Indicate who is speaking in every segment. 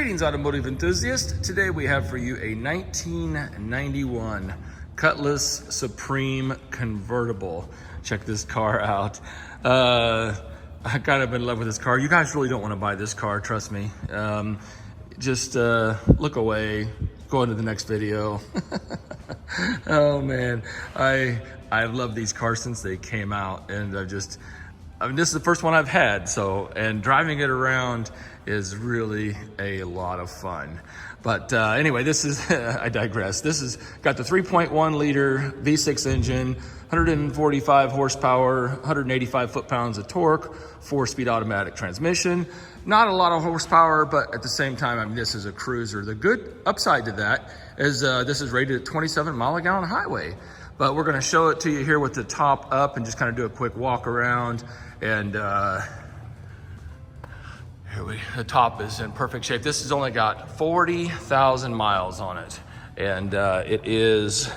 Speaker 1: Greetings, automotive enthusiasts. Today we have for you a 1991 Cutlass Supreme Convertible. Check this car out. I kind of been in love with this car. You guys really don't want to buy this car, trust me. Just look away, go into the next video. Oh man, I've loved these cars since they came out, and this is the first one I've had, and driving it around is really a lot of fun. But anyway, this is, I digress. This has got the 3.1 liter V6 engine, 145 horsepower, 185 foot-pounds of torque, 4-speed automatic transmission. Not a lot of horsepower, but at the same time, I mean, this is a cruiser. The good upside to that is this is rated at 27 mile a gallon highway. But we're gonna show it to you here with the top up and just kind of do a quick walk around. And the top is in perfect shape. This has only got 40,000 miles on it. And it is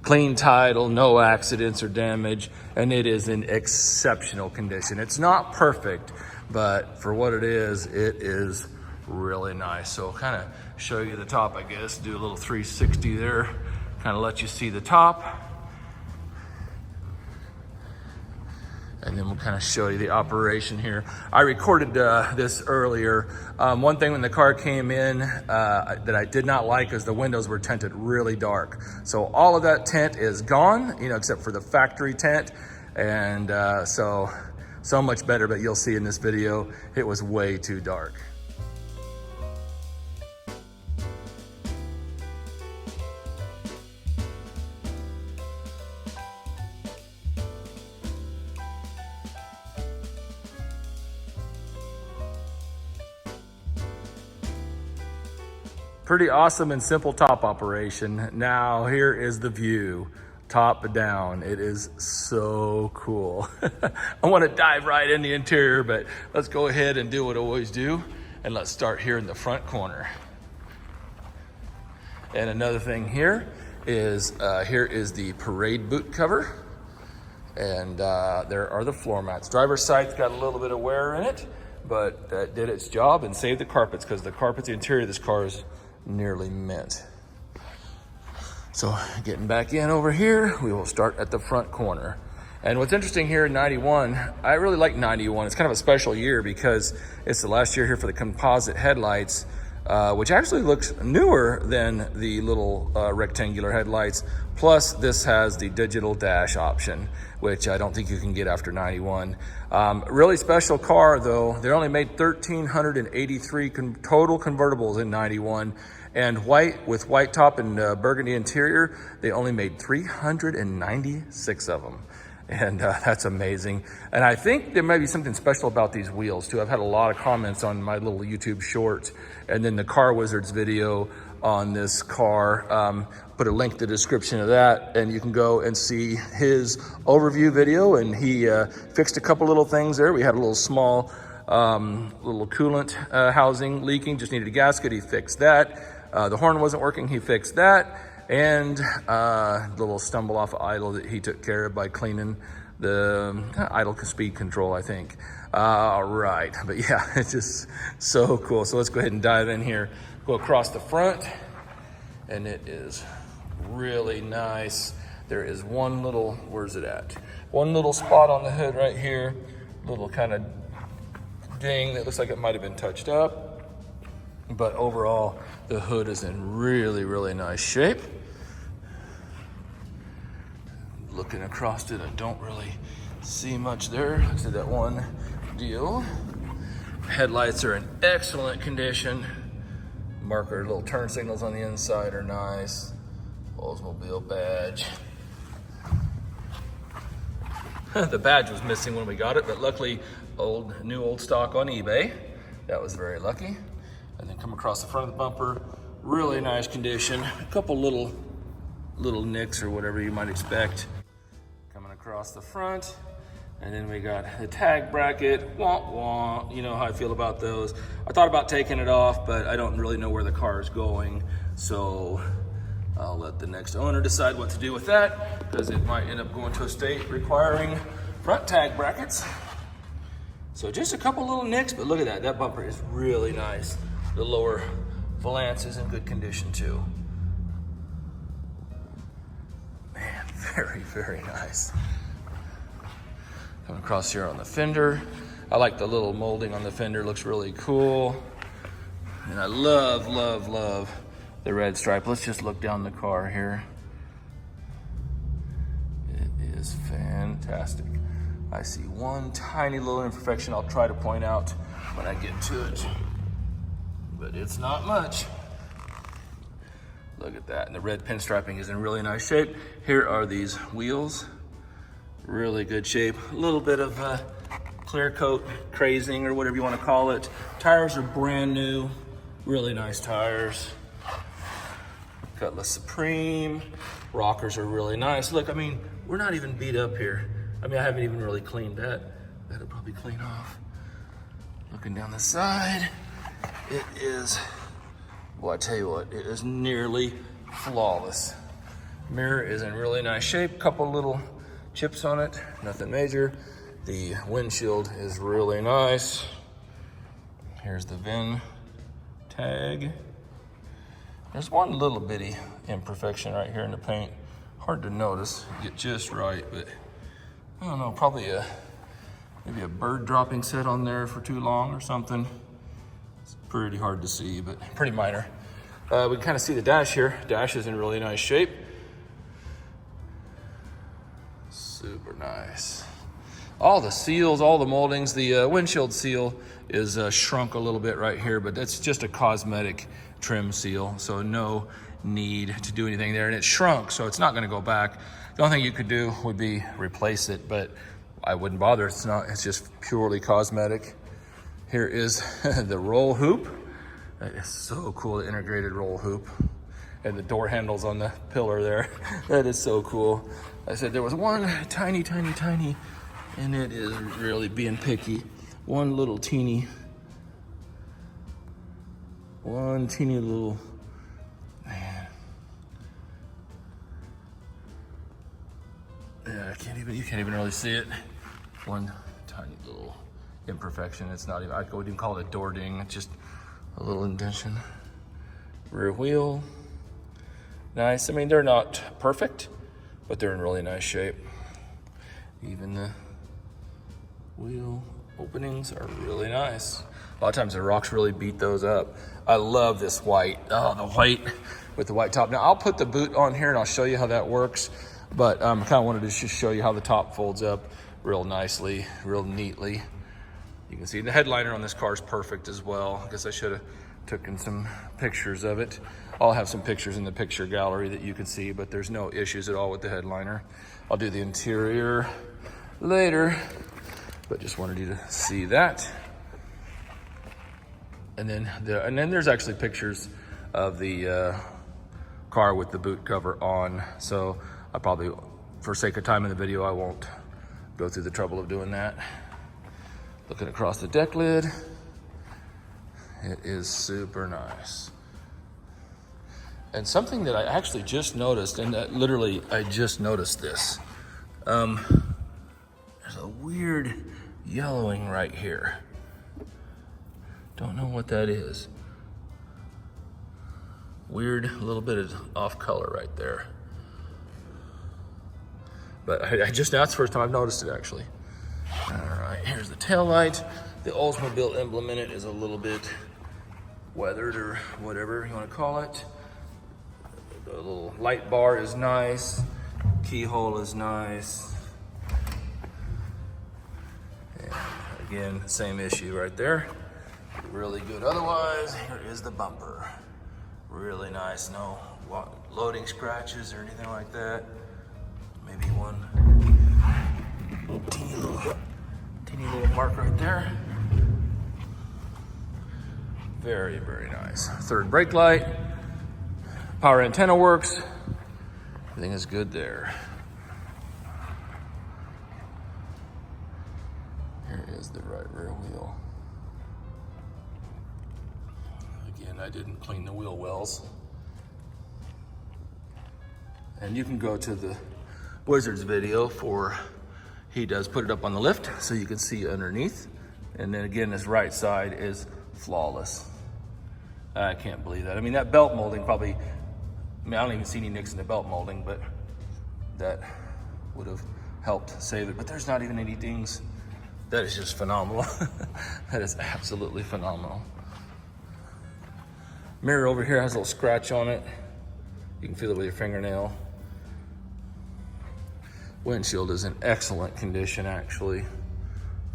Speaker 1: clean title, no accidents or damage, and it is in exceptional condition. It's not perfect, but for what it is really nice. So kind of show you the top, I guess, do a little 360 there, kind of let you see the top. And then we'll kind of show you the operation here. I recorded this earlier. One thing when the car came in that I did not like is the windows were tinted really dark. So all of that tint is gone, except for the factory tint. And so much better, but you'll see in this video, it was way too dark. Pretty awesome and simple top operation. Now here is the view, top down. It is so cool. I want to dive right in the interior, but let's go ahead and do what I always do. And let's start here in the front corner. And another thing here is the parade boot cover. And there are the floor mats. Driver's side's got a little bit of wear in it, but that did its job and saved the carpets, because the carpets, the interior of this car is nearly mint. So getting back in over here, we will start at the front corner. And what's interesting here in 91, I really like 91. It's kind of a special year because it's the last year here for the composite headlights, which actually looks newer than the little rectangular headlights. Plus this has the digital dash option, which I don't think you can get after 91. Really special car though. They only made 1,383 total convertibles in 91. And white, with white top and burgundy interior, they only made 396 of them. And that's amazing. And I think there may be something special about these wheels too. I've had a lot of comments on my little YouTube short, and then the Car Wizards video on this car. Put a link in the description of that, and you can go and see his overview video. And he fixed a couple little things there. We had a little small little coolant housing leaking, just needed a gasket. He fixed that. The horn wasn't working, he fixed that. And little stumble off of idle that he took care of by cleaning the idle speed control, I think. All right, but yeah, it's just so cool. So let's go ahead and dive in here, go across the front, and it is really nice. There is one little, where's it at? One little spot on the hood right here, little kind of ding that looks like it might have been touched up. But overall, the hood is in really, really nice shape. Looking across it, I don't really see much there. Let's do that one deal. Headlights are in excellent condition. Marker little turn signals on the inside are nice. Oldsmobile badge. The badge was missing when we got it, but luckily new old stock on eBay. That was very lucky. And then come across the front of the bumper, really nice condition. A couple little nicks or whatever you might expect. Coming across the front. And then we got the tag bracket, wah wah. You know how I feel about those. I thought about taking it off, but I don't really know where the car is going. So I'll let the next owner decide what to do with that, because it might end up going to a state requiring front tag brackets. So just a couple little nicks, but look at that. That bumper is really nice. The lower valance is in good condition too. Man, very, very nice. Coming across here on the fender. I like the little molding on the fender, looks really cool. And I love, love, love the red stripe. Let's just look down the car here. It is fantastic. I see one tiny little imperfection I'll try to point out when I get to it, but it's not much. Look at that, and the red pinstriping is in really nice shape. Here are these wheels, really good shape. A little bit of clear coat crazing or whatever you want to call it. Tires are brand new, really nice tires. Cutlass Supreme, rockers are really nice. Look, I mean, we're not even beat up here. I mean, I haven't even really cleaned that. That'll probably clean off. Looking down the side, it is, well, I tell you what, it is nearly flawless. Mirror is in really nice shape. Couple little chips on it, nothing major. The windshield is really nice. Here's the VIN tag. There's one little bitty imperfection right here in the paint. Hard to notice, get just right, but I don't know, probably maybe a bird dropping set on there for too long or something. It's pretty hard to see, but pretty minor. We can kind of see the dash here. Dash is in really nice shape. Super nice. All the seals, all the moldings, the windshield seal is shrunk a little bit right here, but that's just a cosmetic trim seal, so no need to do anything there. And it's shrunk, so it's not gonna go back. The only thing you could do would be replace it, but I wouldn't bother. It's just purely cosmetic. Here is the roll hoop. That is so cool, the integrated roll hoop. And the door handles on the pillar there. That is so cool. I said there was one tiny, and it is really being picky. One teeny little, man. Yeah, you can't even really see it. One tiny little imperfection. It's not even, I would even call it a door ding. It's just a little indentation. Rear wheel, nice. I mean, they're not perfect, but they're in really nice shape. Even the wheel openings are really nice. A lot of times the rocks really beat those up. I love this white. Oh, the white with the white top. Now I'll put the boot on here and I'll show you how that works, but I kind of wanted to just show you how the top folds up real nicely, real neatly. You can see the headliner on this car is perfect as well. I guess I should have taken some pictures of it. I'll have some pictures in the picture gallery that you can see, but there's no issues at all with the headliner. I'll do the interior later, but just wanted you to see that. And then there's actually pictures of the car with the boot cover on. So I probably, for sake of time in the video, I won't go through the trouble of doing that. Looking across the deck lid, it is super nice. And something that I actually just noticed, and literally I just noticed this. There's a weird yellowing right here. Don't know what that is. Weird, little bit of off color right there. But I just, that's the first time I've noticed it actually. All right, here's the tail light. The Oldsmobile emblem in it is a little bit weathered or whatever you want to call it. The little light bar is nice. Keyhole is nice. And again, same issue right there. Really good otherwise. Here is the bumper. Really nice, no loading scratches or anything like that. Maybe one teeny little mark right there. Very, very nice. Third brake light. Power antenna works. Everything is good there. Here is the right rear wheel. Again, I didn't clean the wheel wells. And you can go to the Wizards video for, he does put it up on the lift so you can see underneath. And then again, this right side is flawless. I can't believe that. I mean, that belt molding probably, I don't even see any nicks in the belt molding, but that would have helped save it. But there's not even any dings. That is just phenomenal. That is absolutely phenomenal. Mirror over here has a little scratch on it. You can feel it with your fingernail. Windshield is in excellent condition, actually.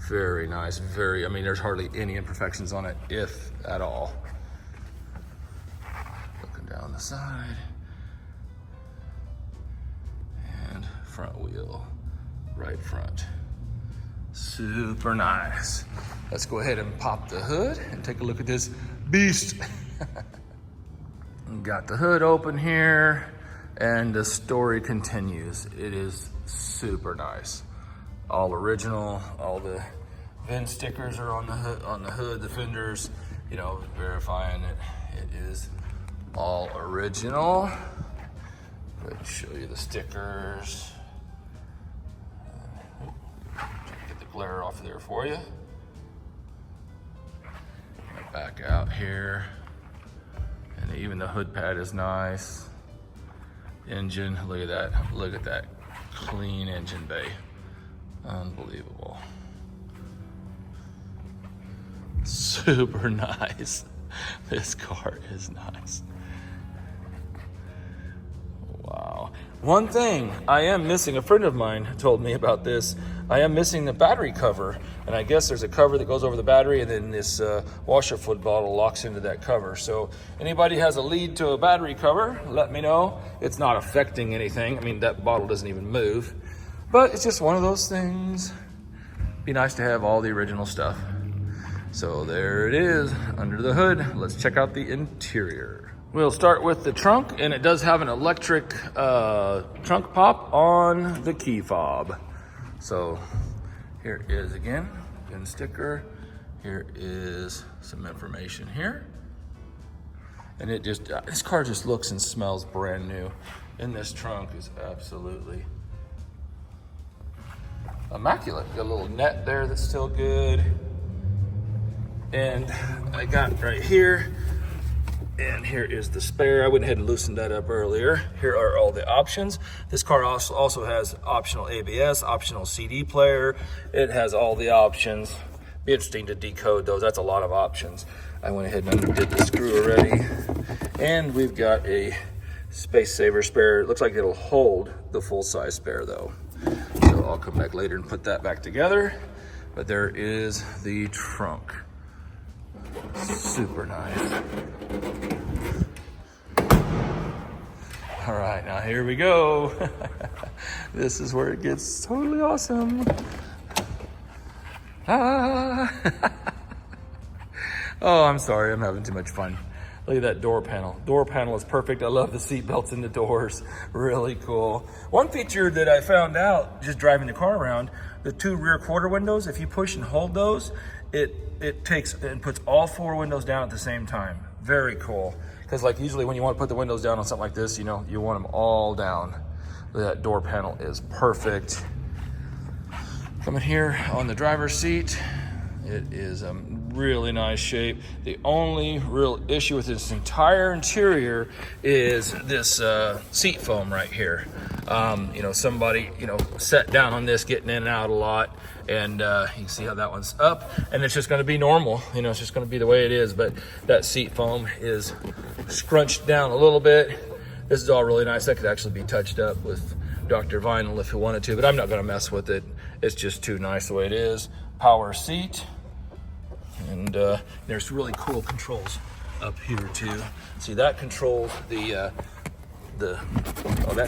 Speaker 1: Very nice, I mean, there's hardly any imperfections on it, if at all. Looking down the side. And front wheel, right front. Super nice. Let's go ahead and pop the hood and take a look at this beast. Got the hood open here, and the story continues. It is super nice. All original, all the VIN stickers are on the hood, the fenders, you know, verifying that it is all original. Go ahead and show you the stickers. Get the glare off there for you. Back out here. And even the hood pad is nice. Engine, look at that. Look at that clean engine bay. Unbelievable. Super nice. This car is nice. Wow. One thing I am missing, a friend of mine told me about this. I am missing the battery cover. And I guess there's a cover that goes over the battery, and then this washer foot bottle locks into that cover. So anybody has a lead to a battery cover, let me know. It's not affecting anything. I mean, that bottle doesn't even move. But it's just one of those things. Be nice to have all the original stuff. So there it is, under the hood. Let's check out the interior. We'll start with the trunk, and it does have an electric trunk pop on the key fob. So here is again, VIN sticker. Here is some information here. And it just, this car just looks and smells brand new. And this trunk is absolutely immaculate. Got a little net there that's still good. And I got right here, and here is the spare. I went ahead and loosened that up earlier. Here are all the options. This car also has optional ABS, optional CD player. It has all the options. Be interesting to decode those. That's a lot of options. I went ahead and undid the screw already. And we've got a space saver spare. It looks like it'll hold the full size spare though. So I'll come back later and put that back together. But there is the trunk. Super nice. All right, now here we go. This is where it gets totally awesome. Ah. Oh, I'm sorry, I'm having too much fun. Look at that door panel. Door panel is perfect. I love the seat belts in the doors. Really cool. One feature that I found out just driving the car around, the two rear quarter windows, if you push and hold those, it takes and puts all four windows down at the same time. Very cool. Because like usually when you want to put the windows down on something like this, you know, you want them all down. That door panel is perfect. Coming here on the driver's seat, it is a really nice shape. The only real issue with this entire interior is this seat foam right here. You know, somebody, you know, sat down on this, getting in and out a lot, and you can see how that one's up, and it's just going to be normal. You know, it's just going to be the way it is, but that seat foam is scrunched down a little bit. This is all really nice. That could actually be touched up with Dr. Vinyl if you wanted to, but I'm not going to mess with it. It's just too nice the way it is. Power seat. And there's really cool controls up here too. See, that controls that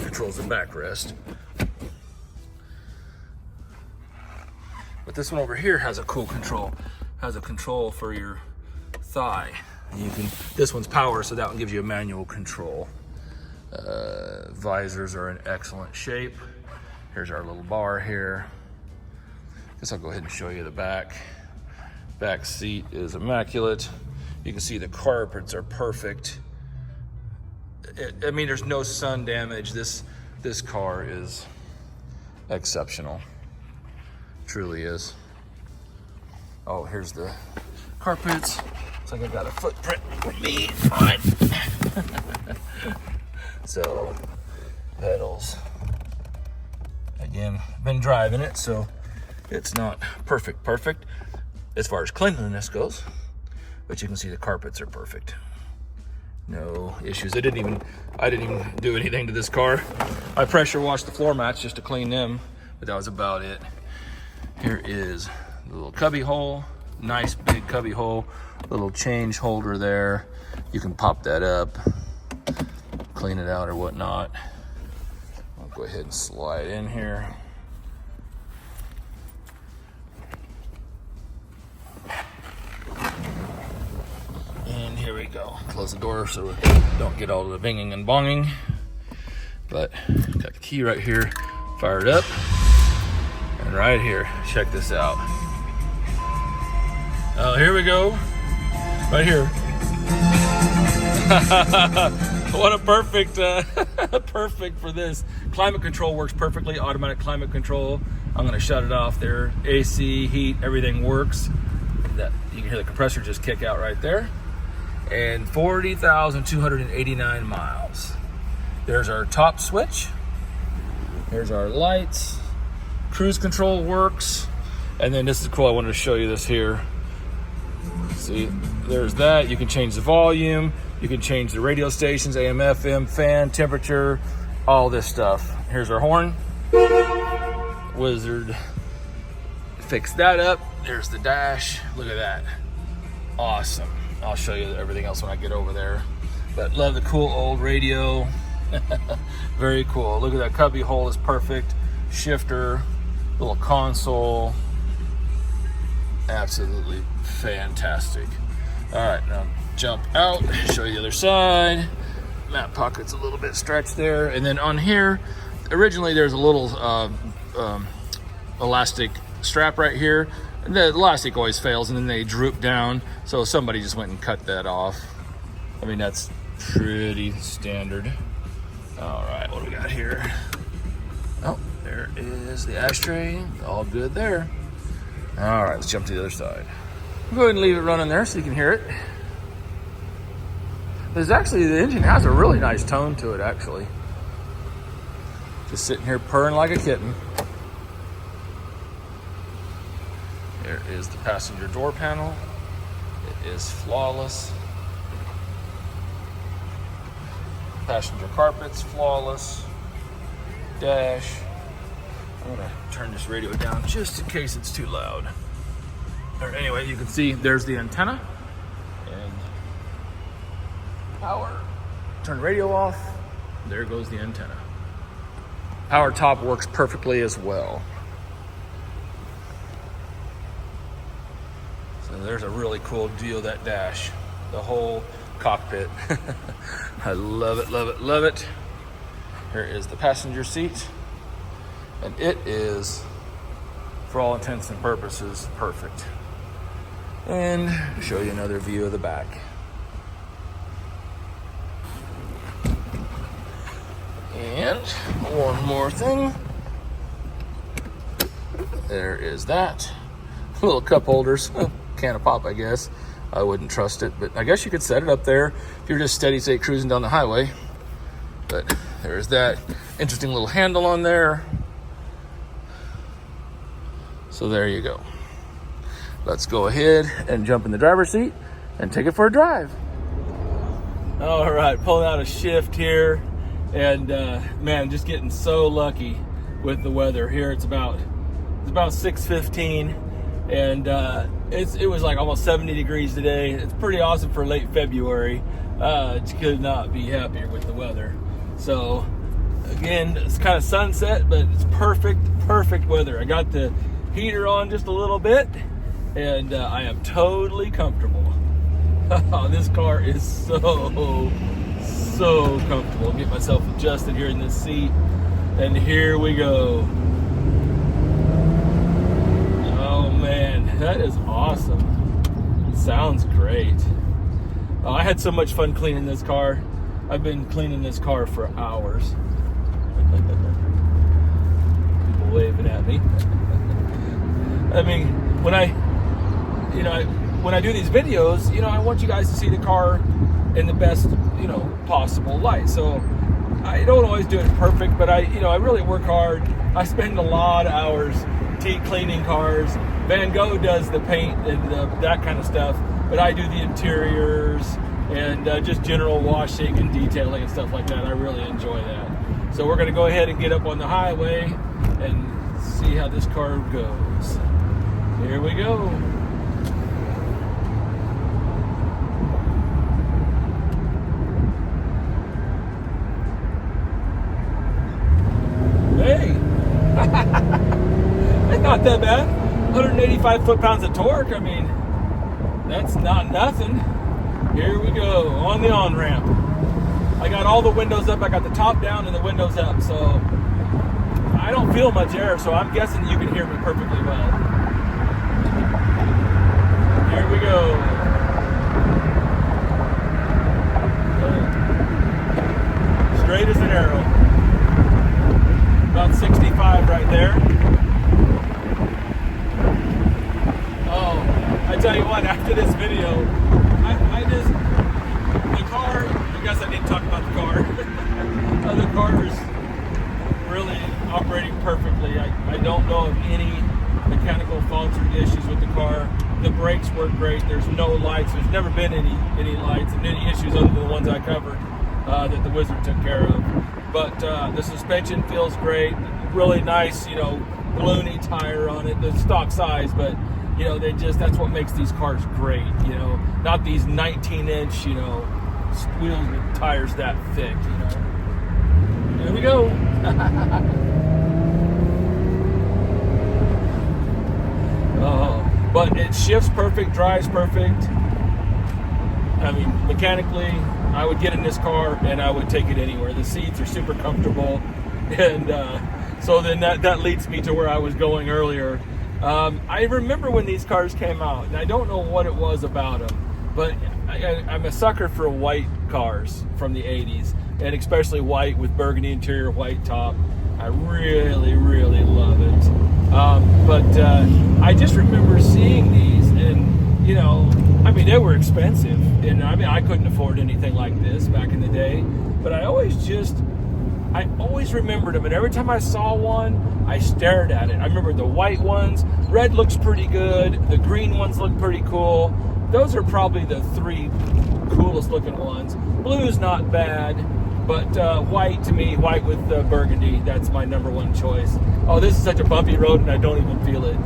Speaker 1: controls the backrest. But this one over here has a cool control. Has a control for your thigh. This one's power, so that one gives you a manual control. Visors are in excellent shape. Here's our little bar here. Guess I'll go ahead and show you the back. Back seat is immaculate. You can see the carpets are perfect. I mean, there's no sun damage. This car is exceptional. Truly is. Oh, here's the carpets. Looks like I got a footprint for me on it. So, pedals. Again, been driving it, so it's not perfect as far as cleanliness goes. But you can see the carpets are perfect. No issues. I didn't even do anything to this car. I pressure washed the floor mats just to clean them, but that was about it. Here is the little cubby hole. Nice big cubby hole. Little change holder there. You can pop that up, clean it out or whatnot. I'll go ahead and slide in here. And here we go. Close the door so we don't get all the binging and bonging. But got the key right here, fired up. And right here, check this out. Oh, here we go. Right here. What a perfect, perfect for this. Climate control works perfectly, automatic climate control. I'm gonna shut it off there. AC, heat, everything works. That, you can hear the compressor just kick out right there. And 40,289 miles. There's our top switch. There's our lights. Cruise control works. And then this is cool, I wanted to show you this here. See, there's that. You can change the volume. You can change the radio stations, AM, FM, fan, temperature, all this stuff. Here's our horn. Wizard. Fix that up. There's the dash. Look at that. Awesome. I'll show you everything else when I get over there. But love the cool old radio. Very cool. Look at that cubby hole is perfect. Shifter, little console. Absolutely fantastic. All right, now jump out, show you the other side. Map pocket's a little bit stretched there. And then on here, originally there's a little elastic strap right here. The elastic always fails and then they droop down. So somebody just went and cut that off. I mean, that's pretty standard. All right, what do we got here? Oh, there is the ashtray. All good there. All right, let's jump to the other side. Go ahead and leave it running there so you can hear it. There's actually, the engine has a really nice tone to it, actually. Just sitting here purring like a kitten. There is the passenger door panel. It is flawless. Passenger carpet's flawless. Dash. I'm gonna turn this radio down just in case it's too loud. Or anyway, you can see there's the antenna and power. Turn the radio off. There goes the antenna. Power top works perfectly as well. So there's a really cool deal, that dash, the whole cockpit. I love it, love it, love it. Here is the passenger seat. And it is, for all intents and purposes, perfect. And show you another view of the back. And one more thing. There is that. Little cup holders. Can of pop, I guess. I wouldn't trust it, but I guess you could set it up there if you're just steady state cruising down the highway. But there's that interesting little handle on there. So there you go. Let's go ahead and jump in the driver's seat and take it for a drive. All right, pulling out a shift here. And man, just getting so lucky with the weather here. It's about 6:15, and it was like almost 70 degrees today. It's pretty awesome for late February. Just could not be happier with the weather. So again, it's kind of sunset, but it's perfect weather. I got the heater on just a little bit, and I am totally comfortable. This car is so comfortable. Get myself adjusted here in this seat, and here we go. Oh man, that is awesome. It sounds great. I had so much fun cleaning this car. I've been cleaning this car for hours. People waving at me. I mean, when I
Speaker 2: when I do these videos, you know, I want you guys to see the car in the best, you know, possible light. So I don't always do it perfect, but I really work hard. I spend a lot of hours cleaning cars. Van Gogh does the paint and that kind of stuff, but I do the interiors and just general washing and detailing and stuff like that. I really enjoy that. So we're going to go ahead and get up on the highway and see how this car goes. Here we go. Hey, that's not that bad. 185 foot-pounds of torque. I mean, that's not nothing. Here we go on the on-ramp. I got all the windows up. I got the top down and the windows up, so I don't feel much air, so I'm guessing you can hear me perfectly well. Here we go. Straight as an arrow. About 65 right there. Oh, I tell you what, after this video, the car, I guess I didn't talk about the car. The car is really operating perfectly. I don't know of any mechanical faults or issues with the car. The brakes work great. There's no lights. There's never been any lights and any issues other than the ones I covered that the Wizard took care of. But the suspension feels great. Really nice, you know, balloony tire on it. The stock size, but you know, that's what makes these cars great. You know, not these 19-inch, you know, wheels with tires that thick. You know. Here we go. Oh, but it shifts perfect, drives perfect. I mean, mechanically, I would get in this car and I would take it anywhere. The seats are super comfortable, and so then that leads me to where I was going earlier. I remember when these cars came out, and I don't know what it was about them, but I'm a sucker for white cars from the 80s, and especially white with burgundy interior, white top. I really, really love it. But I just remember seeing these, and you know, I mean, they were expensive, and I mean, I couldn't afford anything like this back in the day, but I always remembered them, and every time I saw one, I stared at it. I remember the white ones. Red looks pretty good. The green ones look pretty cool. Those are probably the three coolest looking ones. Blue's not bad, but white, to me, white with burgundy, that's my number one choice. Oh, this is such a bumpy road, and I don't even feel it.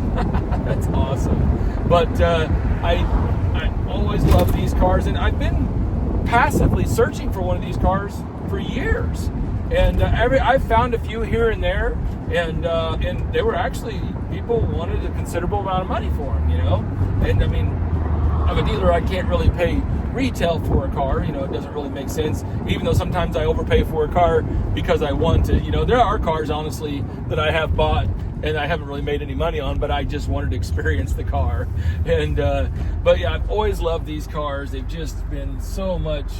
Speaker 2: That's awesome. But I always love these cars, and I've been passively searching for one of these cars for years. And I found a few here and there, and they were actually, people wanted a considerable amount of money for them, you know. And I mean, I'm a dealer, I can't really pay retail for a car, you know, it doesn't really make sense, even though sometimes I overpay for a car because I want to, you know. There are cars, honestly, that I have bought and I haven't really made any money on, but I just wanted to experience the car. And but yeah, I've always loved these cars. They've just been so much,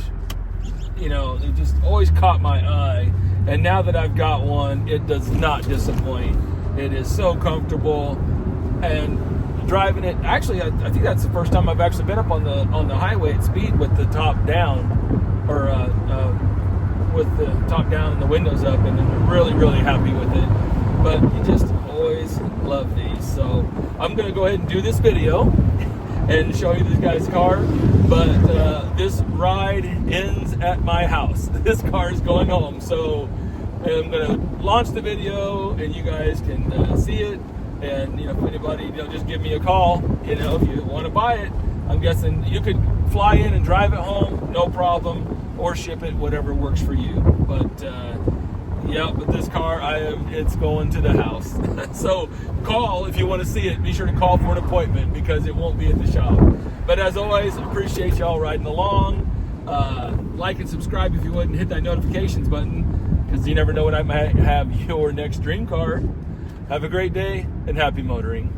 Speaker 2: you know, they just always caught my eye. And now that I've got one, it does not disappoint. It is so comfortable, and driving it, actually, I think that's the first time I've actually been up on the highway at speed with the top down, or with the top down and the windows up, and I'm really, really happy with it. But you just always love these. So I'm gonna go ahead and do this video and show you this guy's car, but this ride ends at my house. This car is going home, so I'm gonna launch the video and you guys can see it. And you know, if anybody, you know, just give me a call, you know, if you want to buy it. I'm guessing you could fly in and drive it home, no problem, or ship it, whatever works for you. But yeah, but this car, it's going to the house. So call if you want to see it. Be sure to call for an appointment because it won't be at the shop. But as always, appreciate y'all riding along. Like and subscribe if you would, and hit that notifications button, because you never know when I might have your next dream car. Have a great day and happy motoring.